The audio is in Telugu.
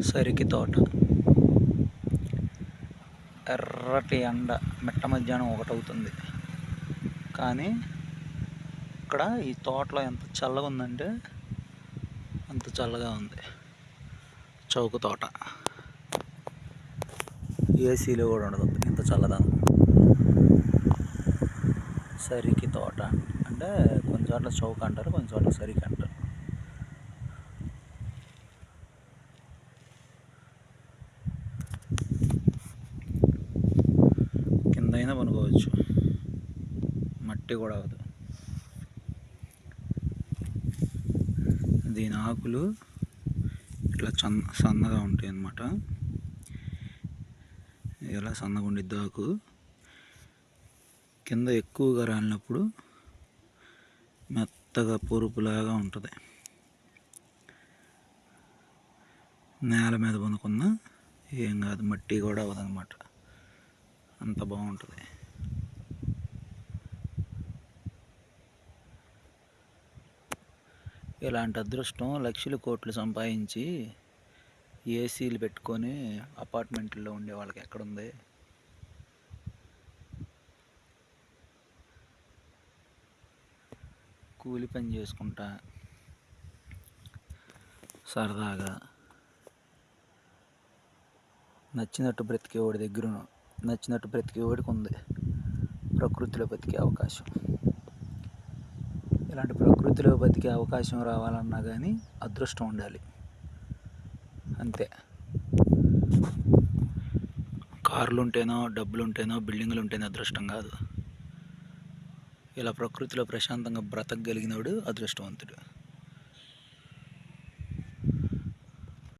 సరికి తోట ఎర్రటి ఎండ మిట్ట మధ్యాహ్నం 1 అవుతుంది. కానీ ఇక్కడ ఈ తోటలో ఎంత చల్లగా ఉందంటే అంత చల్లగా ఉంది. చౌక తోట, ఏసీలో కూడా ఉండదు ఇంత చల్లదనం. సరికి తోట అంటే కొన్ని చోట్ల చౌక అంటారు, కొన్ని చోట్ల సరికి అంటారు. కింద అయినా పనుకోవచ్చు, మట్టి కూడా అవదు. దీని ఆకులు ఇట్లా సన్నగా ఉంటాయి అన్నమాట. ఇలా సన్నగా ఉండిద్ది ఆకు. కింద ఎక్కువగా రాలినప్పుడు మెత్తగా పొరుపులాగా ఉంటుంది. నేల మీద పనుకున్నా ఏం కాదు, మట్టి కూడా అవ్వదన్నమాట. అంత బాగుంటుంది. ఇలాంటి అదృష్టం లక్షలు కోట్లు సంపాదించి ఏసీలు పెట్టుకొని అపార్ట్మెంట్లో ఉండే వాళ్ళకి ఎక్కడుంది? కూలి పని చేసుకుంటా సరదాగా నచ్చినట్టు బ్రతికేవాడి దగ్గర నచ్చినట్టు బ్రతికేవాడికి ఉంది ప్రకృతిలో బతికే అవకాశం. ఇలాంటి ప్రకృతిలో బతికే అవకాశం రావాలన్నా కానీ అదృష్టం ఉండాలి, అంతే. కార్లు ఉంటేనో, డబ్బులు ఉంటేనో, బిల్డింగులు ఉంటేనో అదృష్టం కాదు. ఇలా ప్రకృతిలో ప్రశాంతంగా బ్రతకగలిగినవాడు అదృష్టవంతుడు.